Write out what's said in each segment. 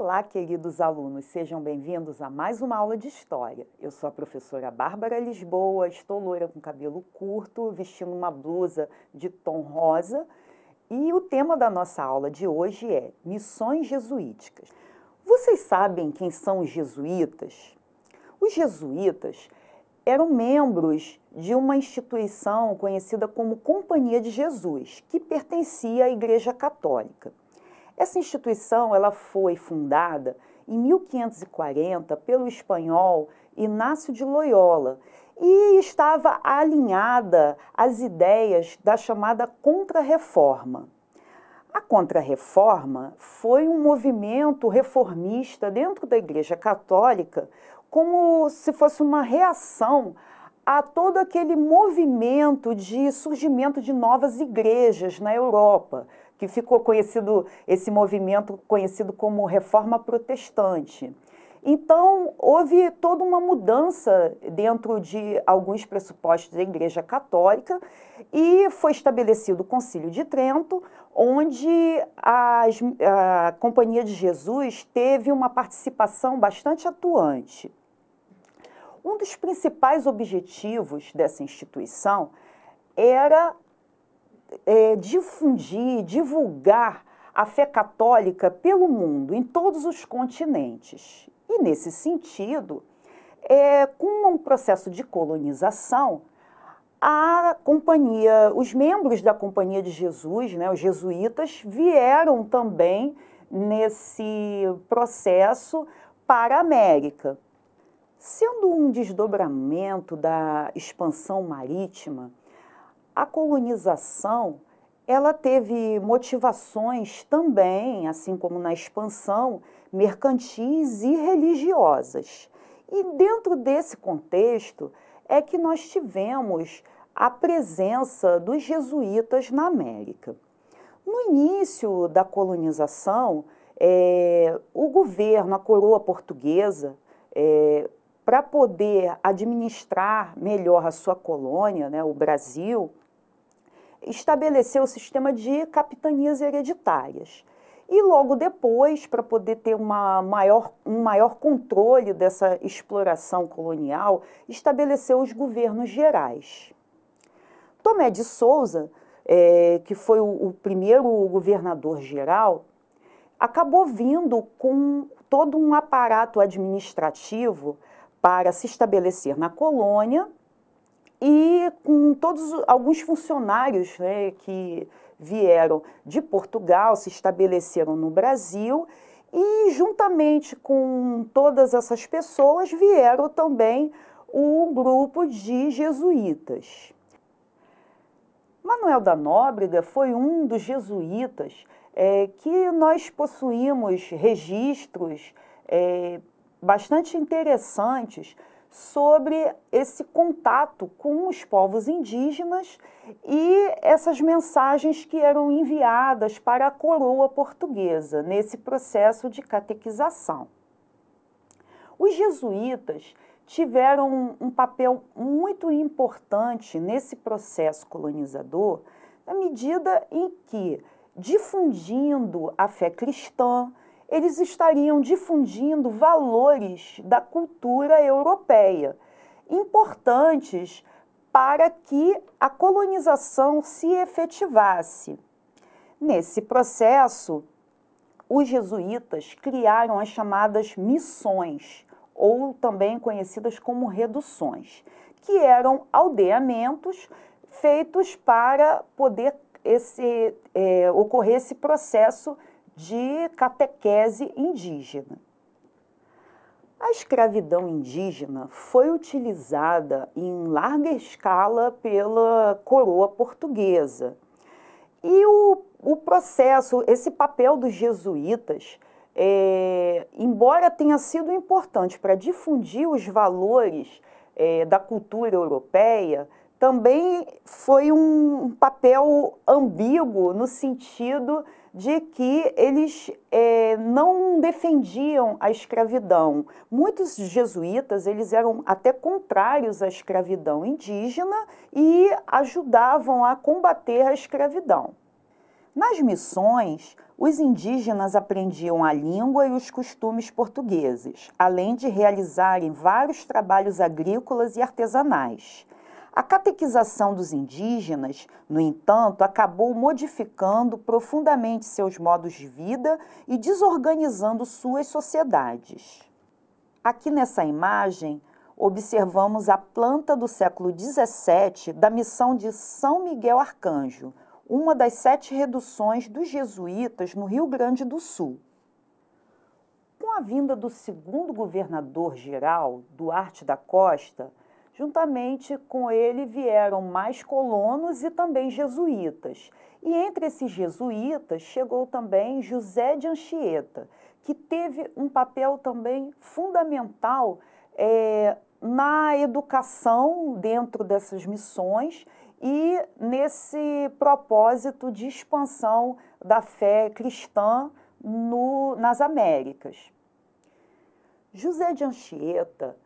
Olá, queridos alunos, sejam bem-vindos a mais uma aula de História. Eu sou a professora Bárbara Lisboa, estou loira com cabelo curto, vestindo uma blusa de tom rosa e o tema da nossa aula de hoje é Missões Jesuíticas. Vocês sabem quem são os jesuítas? Os jesuítas eram membros de uma instituição conhecida como Companhia de Jesus, que pertencia à Igreja Católica. Essa instituição ela foi fundada em 1540 pelo espanhol Inácio de Loyola e estava alinhada às ideias da chamada Contra-Reforma. A Contra-Reforma foi um movimento reformista dentro da Igreja Católica, como se fosse uma reação a todo aquele movimento de surgimento de novas igrejas na Europa, que ficou conhecido, esse movimento conhecido como Reforma Protestante. Então, houve toda uma mudança dentro de alguns pressupostos da Igreja Católica e foi estabelecido o Concílio de Trento, onde a Companhia de Jesus teve uma participação bastante atuante. Um dos principais objetivos dessa instituição era difundir, divulgar a fé católica pelo mundo, em todos os continentes. E, nesse sentido, com um processo de colonização, os membros da Companhia de Jesus, os jesuítas, vieram também nesse processo para a América. Sendo um desdobramento da expansão marítima, a colonização ela teve motivações também, assim como na expansão, mercantis e religiosas. E dentro desse contexto é que nós tivemos a presença dos jesuítas na América. No início da colonização, o governo, a coroa portuguesa, para poder administrar melhor a sua colônia, o Brasil, estabeleceu o sistema de capitanias hereditárias. E logo depois, para poder ter um maior controle dessa exploração colonial, estabeleceu os governos gerais. Tomé de Souza, que foi o primeiro governador geral, acabou vindo com todo um aparato administrativo para se estabelecer na colônia e com alguns funcionários que vieram de Portugal, se estabeleceram no Brasil e juntamente com todas essas pessoas vieram também o grupo de jesuítas. Manuel da Nóbrega foi um dos jesuítas que nós possuímos registros bastante interessantes sobre esse contato com os povos indígenas e essas mensagens que eram enviadas para a coroa portuguesa nesse processo de catequização. Os jesuítas tiveram um papel muito importante nesse processo colonizador, na medida em que, difundindo a fé cristã, eles estariam difundindo valores da cultura europeia, importantes para que a colonização se efetivasse. Nesse processo, os jesuítas criaram as chamadas missões, ou também conhecidas como reduções, que eram aldeamentos feitos para poder ocorrer esse processo de catequese indígena. A escravidão indígena foi utilizada em larga escala pela coroa portuguesa. E o processo, esse papel dos jesuítas, embora tenha sido importante para difundir os valores da cultura europeia, também foi um papel ambíguo no sentido de que eles não defendiam a escravidão. Muitos jesuítas eles eram até contrários à escravidão indígena e ajudavam a combater a escravidão. Nas missões, os indígenas aprendiam a língua e os costumes portugueses, além de realizarem vários trabalhos agrícolas e artesanais. A catequização dos indígenas, no entanto, acabou modificando profundamente seus modos de vida e desorganizando suas sociedades. Aqui nessa imagem, observamos a planta do século XVII da missão de São Miguel Arcanjo, uma das 7 reduções dos jesuítas no Rio Grande do Sul. Com a vinda do segundo governador-geral, Duarte da Costa, juntamente com ele vieram mais colonos e também jesuítas. E entre esses jesuítas chegou também José de Anchieta, que teve um papel também fundamental na educação dentro dessas missões e nesse propósito de expansão da fé cristã nas Américas. José de Anchieta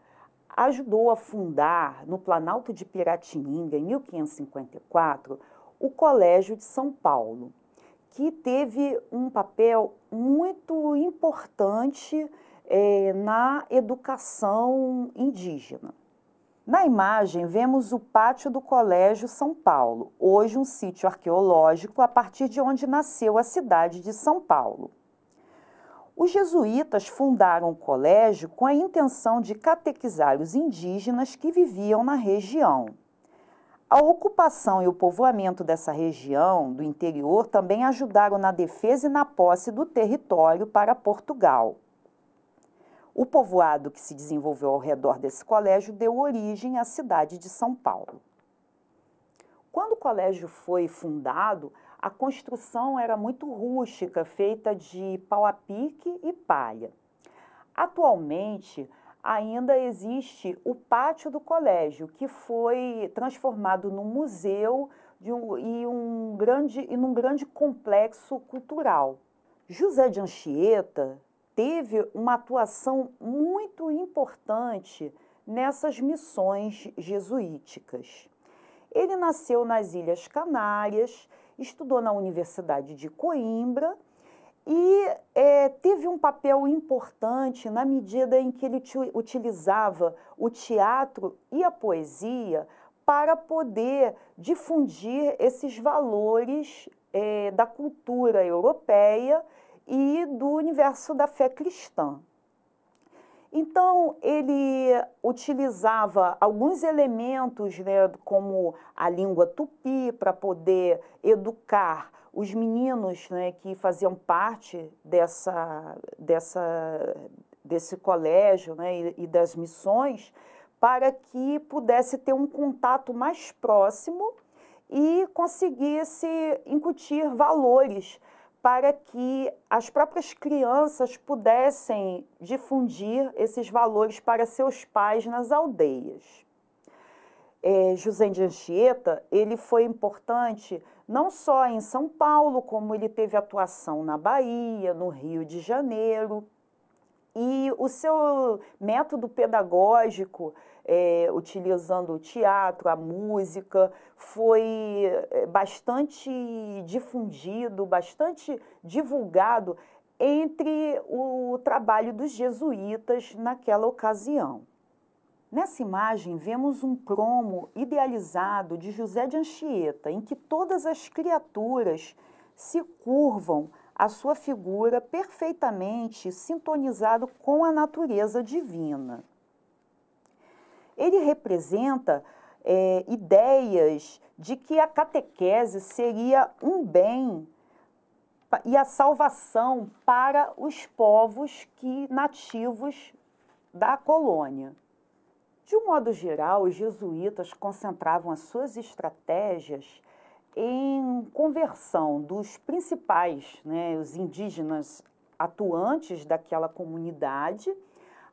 ajudou a fundar, no Planalto de Piratininga, em 1554, o Colégio de São Paulo, que teve um papel muito importante na educação indígena. Na imagem, vemos o pátio do Colégio São Paulo, hoje um sítio arqueológico a partir de onde nasceu a cidade de São Paulo. Os jesuítas fundaram o colégio com a intenção de catequizar os indígenas que viviam na região. A ocupação e o povoamento dessa região do interior também ajudaram na defesa e na posse do território para Portugal. O povoado que se desenvolveu ao redor desse colégio deu origem à cidade de São Paulo. Quando o colégio foi fundado, a construção era muito rústica, feita de pau a pique e palha. Atualmente, ainda existe o pátio do colégio, que foi transformado num museu e num grande complexo cultural. José de Anchieta teve uma atuação muito importante nessas missões jesuíticas. Ele nasceu nas Ilhas Canárias, estudou na Universidade de Coimbra e teve um papel importante na medida em que ele utilizava o teatro e a poesia para poder difundir esses valores da cultura europeia e do universo da fé cristã. Então, ele utilizava alguns elementos, né, como a língua tupi, para poder educar os meninos, né, que faziam parte desse colégio, né, e das missões, para que pudesse ter um contato mais próximo e conseguisse incutir valores para que as próprias crianças pudessem difundir esses valores para seus pais nas aldeias. José de Anchieta, ele foi importante não só em São Paulo, como ele teve atuação na Bahia, no Rio de Janeiro, e o seu método pedagógico, utilizando o teatro, a música, foi bastante difundido, bastante divulgado entre o trabalho dos jesuítas naquela ocasião. Nessa imagem, vemos um cromo idealizado de José de Anchieta, em que todas as criaturas se curvam à sua figura perfeitamente sintonizado com a natureza divina. Ele representa ideias de que a catequese seria um bem e a salvação para os povos nativos da colônia. De um modo geral, os jesuítas concentravam as suas estratégias em conversão dos principais, né, os indígenas atuantes daquela comunidade,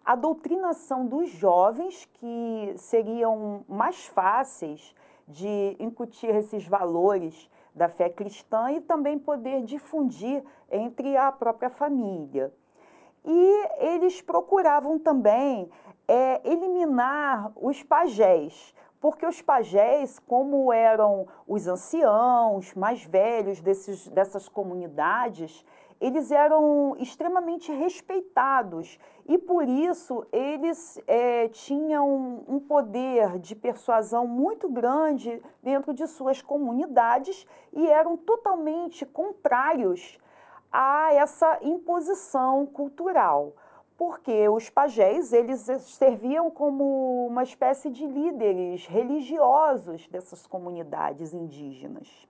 a doutrinação dos jovens, que seriam mais fáceis de incutir esses valores da fé cristã e também poder difundir entre a própria família. E eles procuravam também eliminar os pajés, porque os pajés, como eram os anciãos mais velhos dessas comunidades, eles eram extremamente respeitados e, por isso, eles tinham um poder de persuasão muito grande dentro de suas comunidades e eram totalmente contrários a essa imposição cultural. Porque os pajés, eles serviam como uma espécie de líderes religiosos dessas comunidades indígenas.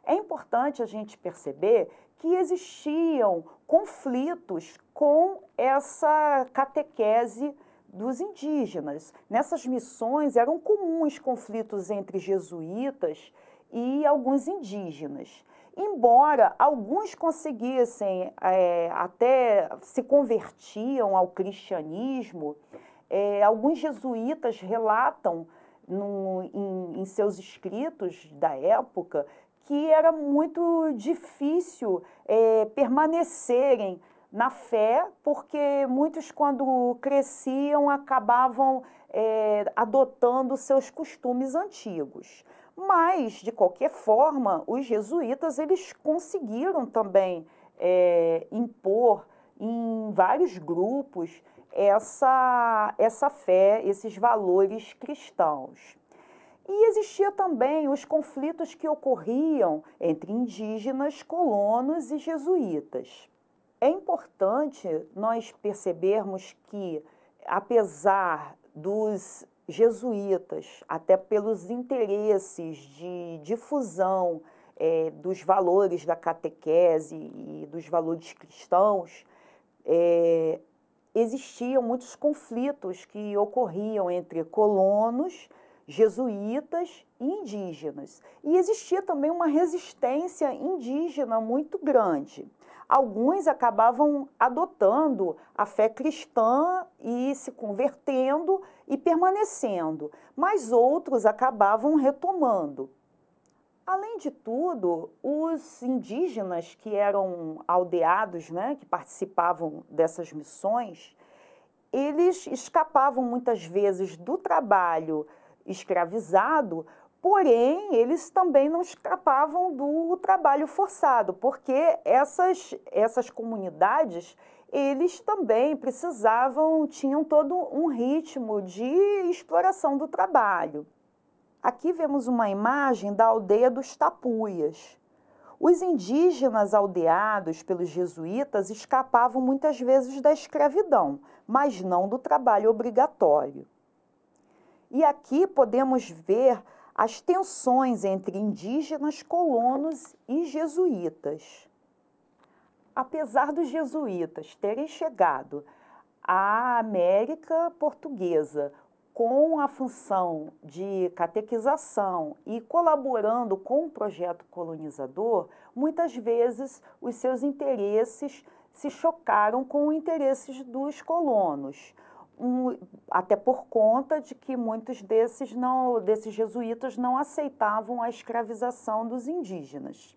É importante a gente perceber que existiam conflitos com essa catequese dos indígenas. Nessas missões eram comuns conflitos entre jesuítas e alguns indígenas. Embora alguns conseguissem, até se convertiam ao cristianismo, alguns jesuítas relatam em seus escritos da época que era muito difícil permanecerem na fé, porque muitos, quando cresciam, acabavam adotando seus costumes antigos. Mas, de qualquer forma, os jesuítas eles conseguiram também impor em vários grupos essa fé, esses valores cristãos. E existia também os conflitos que ocorriam entre indígenas, colonos e jesuítas. É importante nós percebermos que, apesar dos jesuítas, até pelos interesses de difusão dos valores da catequese e dos valores cristãos, existiam muitos conflitos que ocorriam entre colonos, jesuítas e indígenas. E existia também uma resistência indígena muito grande. Alguns acabavam adotando a fé cristã e se convertendo e permanecendo, mas outros acabavam retomando. Além de tudo, os indígenas que eram aldeados, né, que participavam dessas missões, eles escapavam muitas vezes do trabalho escravizado, porém, eles também não escapavam do trabalho forçado, porque essas comunidades, eles também tinham todo um ritmo de exploração do trabalho. Aqui vemos uma imagem da aldeia dos Tapuias. Os indígenas aldeados pelos jesuítas escapavam muitas vezes da escravidão, mas não do trabalho obrigatório. E aqui podemos ver as tensões entre indígenas, colonos e jesuítas. Apesar dos jesuítas terem chegado à América Portuguesa com a função de catequização e colaborando com o projeto colonizador, muitas vezes os seus interesses se chocaram com os interesses dos colonos. Até por conta de que muitos desses jesuítas não aceitavam a escravização dos indígenas.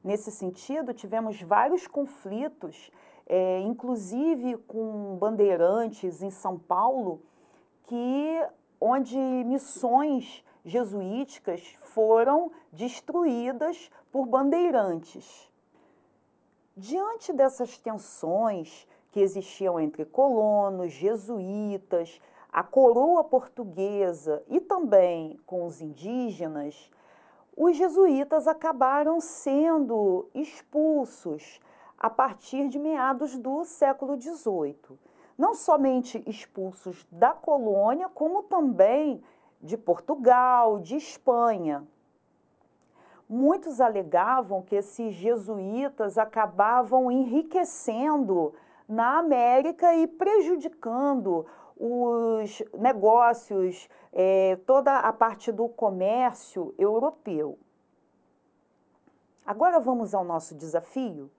Nesse sentido, tivemos vários conflitos, inclusive com bandeirantes em São Paulo, onde missões jesuíticas foram destruídas por bandeirantes. Diante dessas tensões que existiam entre colonos, jesuítas, a coroa portuguesa e também com os indígenas, os jesuítas acabaram sendo expulsos a partir de meados do século XVIII. Não somente expulsos da colônia, como também de Portugal, de Espanha. Muitos alegavam que esses jesuítas acabavam enriquecendo na América e prejudicando os negócios, toda a parte do comércio europeu. Agora vamos ao nosso desafio?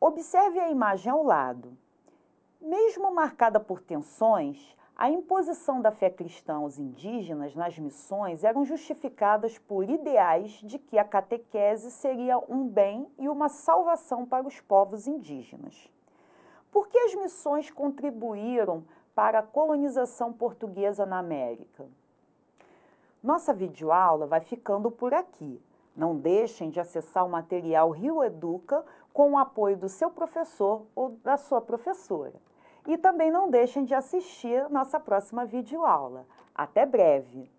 Observe a imagem ao lado. Mesmo marcada por tensões, a imposição da fé cristã aos indígenas nas missões eram justificadas por ideais de que a catequese seria um bem e uma salvação para os povos indígenas. Por que as missões contribuíram para a colonização portuguesa na América? Nossa videoaula vai ficando por aqui. Não deixem de acessar o material Rio Educa com o apoio do seu professor ou da sua professora. E também não deixem de assistir nossa próxima videoaula. Até breve!